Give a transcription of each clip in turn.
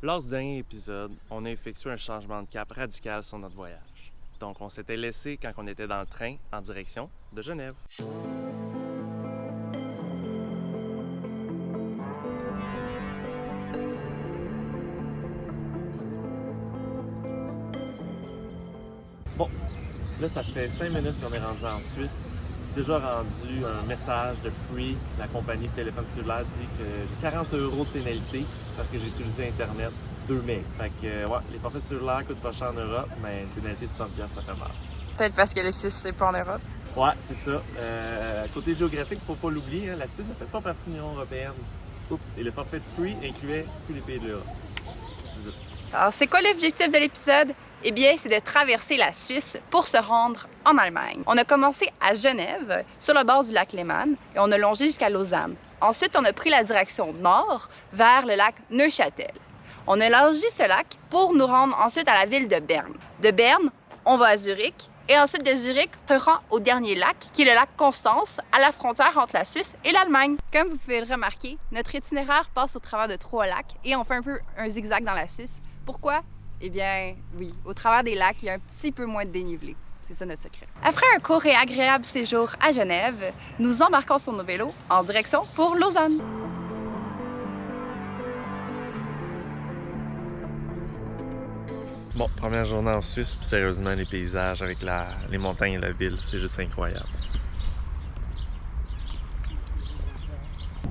Lors du dernier épisode, on a effectué un changement de cap radical sur notre voyage. Donc, on s'était laissé quand on était dans le train en direction de Genève. Bon, là, ça fait 5 minutes qu'on est rendu en Suisse. Déjà rendu un message de Free, la compagnie de téléphone cellulaire dit que j'ai 40 € de pénalité parce que j'ai utilisé Internet 2 mai. Fait que, ouais, les forfaits cellulaires coûtent pas cher en Europe, mais une pénalité de 60$, ça fait mal. Peut-être parce que le Suisse, c'est pas en Europe. Ouais, c'est ça. Côté géographique, faut pas l'oublier, hein, la Suisse ne fait pas partie de l'Union européenne. Oups, et le forfait de Free incluait tous les pays de l'Europe. Alors, c'est quoi l'objectif de l'épisode? Eh bien, c'est de traverser la Suisse pour se rendre en Allemagne. On a commencé à Genève, sur le bord du lac Léman, et on a longé jusqu'à Lausanne. Ensuite, on a pris la direction nord vers le lac Neuchâtel. On a élargi ce lac pour nous rendre ensuite à la ville de Berne. De Berne, on va à Zurich, et ensuite de Zurich, on se rend au dernier lac, qui est le lac Constance, à la frontière entre la Suisse et l'Allemagne. Comme vous pouvez le remarquer, notre itinéraire passe au travers de 3 lacs, et on fait un peu un zigzag dans la Suisse. Pourquoi? Eh bien, oui, au travers des lacs, il y a un petit peu moins de dénivelé. C'est ça notre secret. Après un court et agréable séjour à Genève, nous embarquons sur nos vélos en direction pour Lausanne. Bon, première journée en Suisse, puis sérieusement, les paysages avec les montagnes et la ville, c'est juste incroyable.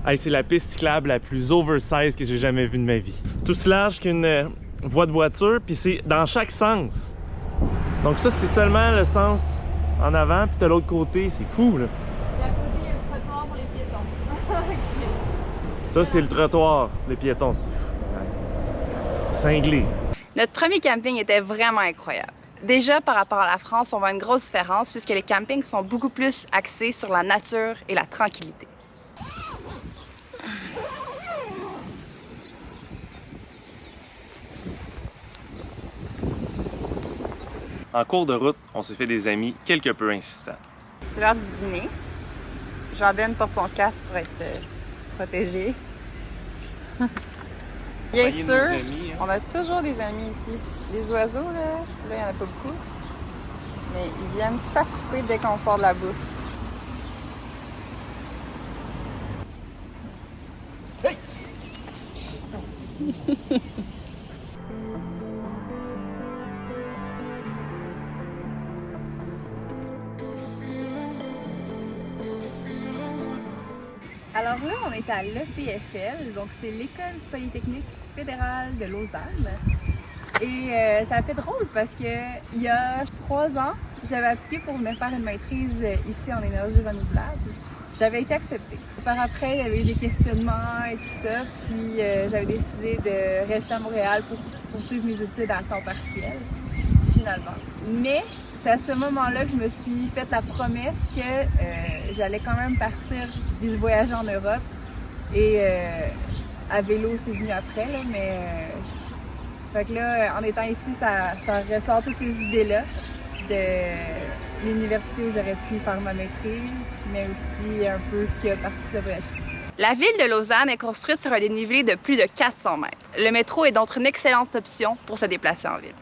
Hey, c'est la piste cyclable la plus oversize que j'ai jamais vue de ma vie. Tout aussi large qu'une voie de voiture, puis c'est dans chaque sens. Donc ça, c'est seulement le sens en avant, puis de l'autre côté, c'est fou, là. Et à côté, il y a le trottoir pour les piétons. Ça, c'est le trottoir, les piétons, c'est cinglé. Notre premier camping était vraiment incroyable. Déjà, par rapport à la France, on voit une grosse différence puisque les campings sont beaucoup plus axés sur la nature et la tranquillité. En cours de route, on s'est fait des amis quelque peu insistants. C'est l'heure du dîner. Jean-Ben porte son casque pour être protégé. Bien sûr, Amis, hein? on a toujours des amis ici. Les oiseaux, là, il n'y en a pas beaucoup. Mais ils viennent s'attrouper dès qu'on sort de la bouffe. Hey! Alors là, on est à l'EPFL, donc c'est l'École Polytechnique Fédérale de Lausanne. Et ça a fait drôle parce que il y a 3 ans, j'avais appliqué pour venir faire une maîtrise ici en énergie renouvelable. J'avais été acceptée. Par après, il y avait eu des questionnements et tout ça, puis j'avais décidé de rester à Montréal pour poursuivre mes études à temps partiel, finalement. Mais c'est à ce moment-là que je me suis fait la promesse que j'allais quand même partir voyager en Europe. Et à vélo, c'est venu après, là, mais fait que là, en étant ici, ça ressort toutes ces idées-là de l'université où j'aurais pu faire ma maîtrise, mais aussi un peu ce qui a parti ça brèche. La ville de Lausanne est construite sur un dénivelé de plus de 400 mètres. Le métro est donc une excellente option pour se déplacer en ville.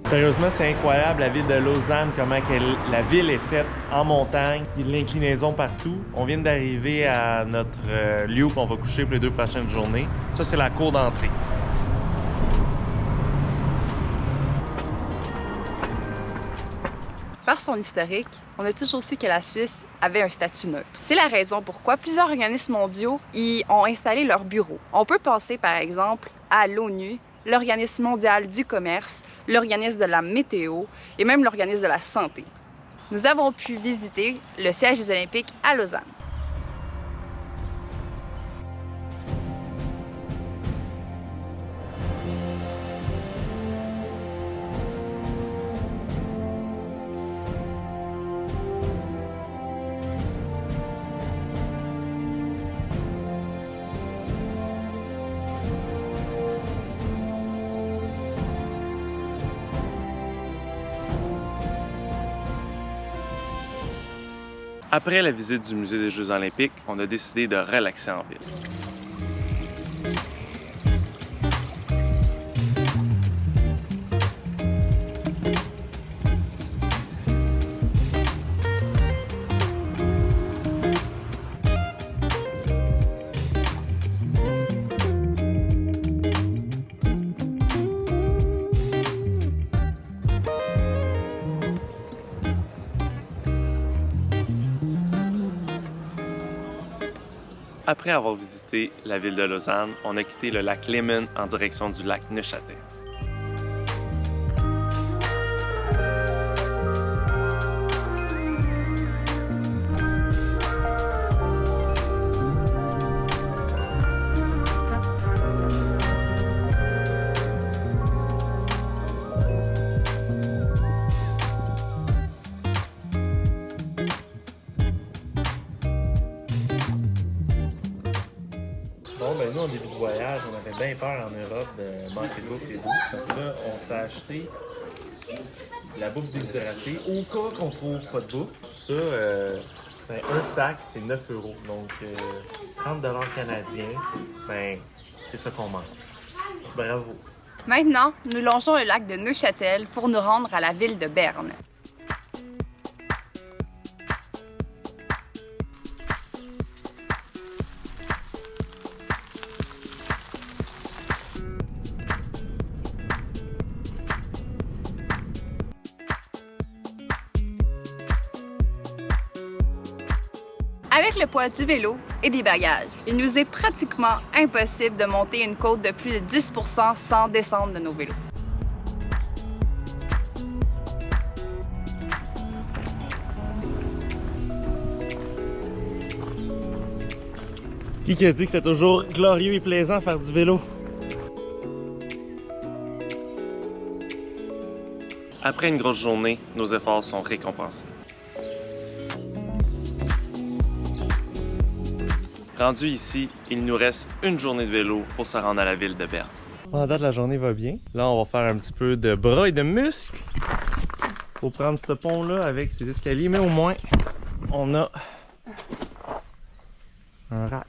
Sérieusement, c'est incroyable la ville de Lausanne, comment la ville est faite en montagne, il y a de l'inclinaison partout. On vient d'arriver à notre lieu où on va coucher pour les 2 prochaines journées. Ça, c'est la cour d'entrée. Par son historique, on a toujours su que la Suisse avait un statut neutre. C'est la raison pourquoi plusieurs organismes mondiaux y ont installé leurs bureaux. On peut penser par exemple à l'ONU, l'Organisme mondial du commerce, l'Organisme de la météo et même l'Organisme de la santé. Nous avons pu visiter le siège des Olympiques à Lausanne. Après la visite du musée des Jeux olympiques, on a décidé de relaxer en ville. Après avoir visité la ville de Lausanne, on a quitté le lac Léman en direction du lac Neuchâtel. Bon, ben nous, en début de voyage, on avait bien peur en Europe de manquer de bouffe et d'eau. Donc là, on s'est acheté la bouffe déshydratée au cas qu'on trouve pas de bouffe. Ça, ben, un sac, c'est 9 €. Donc, 30 $ canadiens, ben, c'est ça qu'on mange. Bravo! Maintenant, nous longeons le lac de Neuchâtel pour nous rendre à la ville de Berne. Avec le poids du vélo et des bagages, il nous est pratiquement impossible de monter une côte de plus de 10 % sans descendre de nos vélos. Qui a dit que c'était toujours glorieux et plaisant faire du vélo? Après une grosse journée, nos efforts sont récompensés. Rendu ici, il nous reste une journée de vélo pour se rendre à la ville de Berne. En date, la journée va bien. Là, on va faire un petit peu de bras et de muscles. Faut prendre ce pont-là avec ses escaliers, mais au moins, on a un rack.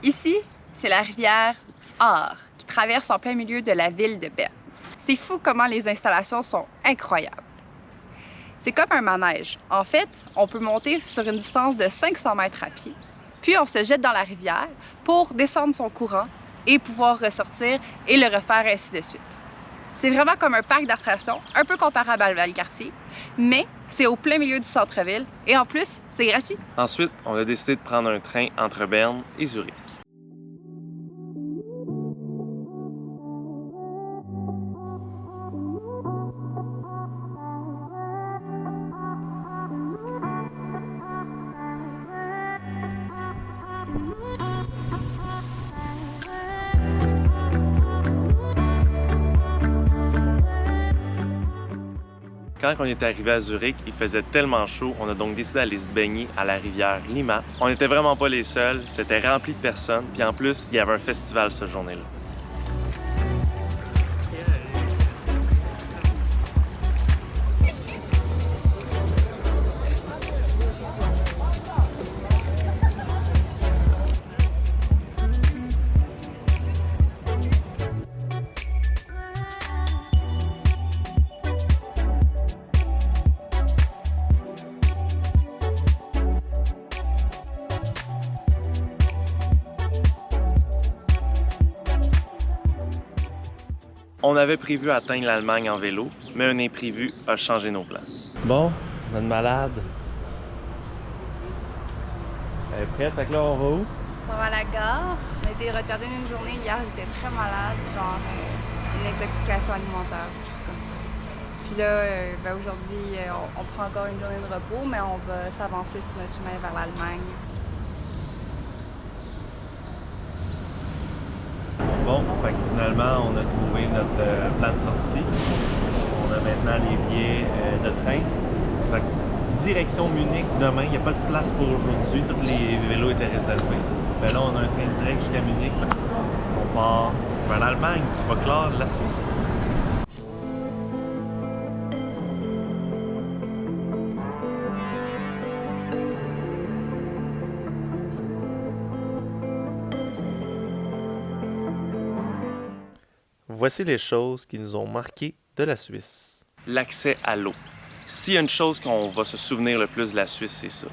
Ici, c'est la rivière Aar qui traverse en plein milieu de la ville de Berne. C'est fou comment les installations sont incroyables. C'est comme un manège. En fait, on peut monter sur une distance de 500 mètres à pied, puis on se jette dans la rivière pour descendre son courant et pouvoir ressortir et le refaire ainsi de suite. C'est vraiment comme un parc d'attractions, un peu comparable à Valcartier, mais c'est au plein milieu du centre-ville et en plus, c'est gratuit. Ensuite, on a décidé de prendre un train entre Berne et Zurich. Quand on est arrivé à Zurich, il faisait tellement chaud, on a donc décidé d'aller se baigner à la rivière Limmat. On n'était vraiment pas les seuls, c'était rempli de personnes, puis en plus, il y avait un festival cette journée-là. On avait prévu atteindre l'Allemagne en vélo, mais un imprévu a changé nos plans. Bon, on a une malade. prête? Fait que là, on va où? On va à la gare. On a été retardé une journée. Hier, j'étais très malade, genre une intoxication alimentaire, quelque chose comme ça. Puis là, aujourd'hui, on prend encore une journée de repos, mais on va s'avancer sur notre chemin vers l'Allemagne. Bon, fait que finalement, on a trouvé notre plan de sortie. On a maintenant les billets de train. Fait que direction Munich demain, il n'y a pas de place pour aujourd'hui. Tous les vélos étaient réservés. Ben là, on a un train direct jusqu'à Munich. On part vers l'Allemagne qui va clore la Suisse. Voici les choses qui nous ont marqué de la Suisse. L'accès à l'eau. S'il y a une chose qu'on va se souvenir le plus de la Suisse, c'est ça.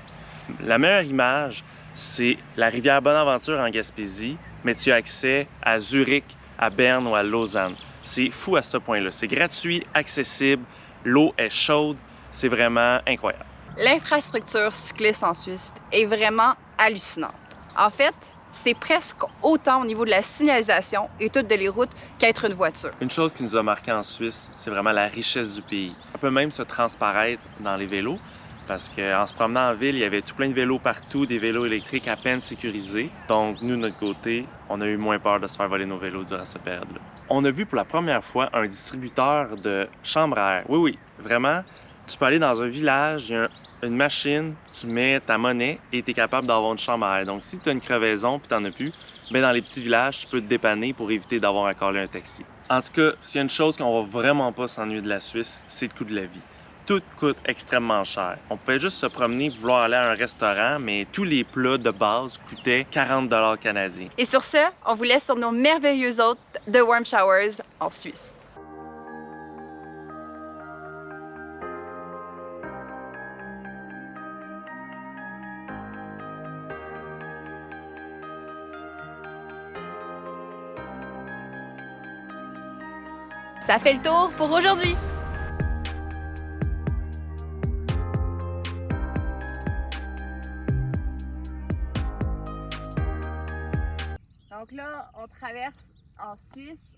La meilleure image, c'est la rivière Bonaventure en Gaspésie, mais tu as accès à Zurich, à Berne ou à Lausanne. C'est fou à ce point-là. C'est gratuit, accessible, l'eau est chaude, c'est vraiment incroyable. L'infrastructure cycliste en Suisse est vraiment hallucinante. En fait, c'est presque autant au niveau de la signalisation et toutes les routes qu'être une voiture. Une chose qui nous a marqué en Suisse, c'est vraiment la richesse du pays. Ça peut même se transparaître dans les vélos, parce qu'en se promenant en ville, il y avait tout plein de vélos partout, des vélos électriques à peine sécurisés. Donc, nous, de notre côté, on a eu moins peur de se faire voler nos vélos durant cette période-là. On a vu pour la première fois un distributeur de chambres à air. Oui, oui, vraiment. Tu peux aller dans un village, il y a une machine, tu mets ta monnaie et tu es capable d'avoir une chambre à air. Donc, si tu as une crevaison puis tu n'en as plus, bien, dans les petits villages, tu peux te dépanner pour éviter d'avoir à caler un taxi. En tout cas, s'il y a une chose qu'on va vraiment pas s'ennuyer de la Suisse, c'est le coût de la vie. Tout coûte extrêmement cher. On pouvait juste se promener et vouloir aller à un restaurant, mais tous les plats de base coûtaient 40 $ canadiens. Et sur ce, on vous laisse sur nos merveilleux hôtes de Warm Showers en Suisse. Ça fait le tour pour aujourd'hui! Donc là, on traverse en Suisse,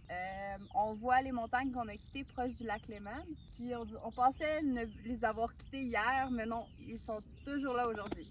on voit les montagnes qu'on a quittées proches du lac Léman. Puis on pensait ne les avoir quittées hier, mais non, ils sont toujours là aujourd'hui.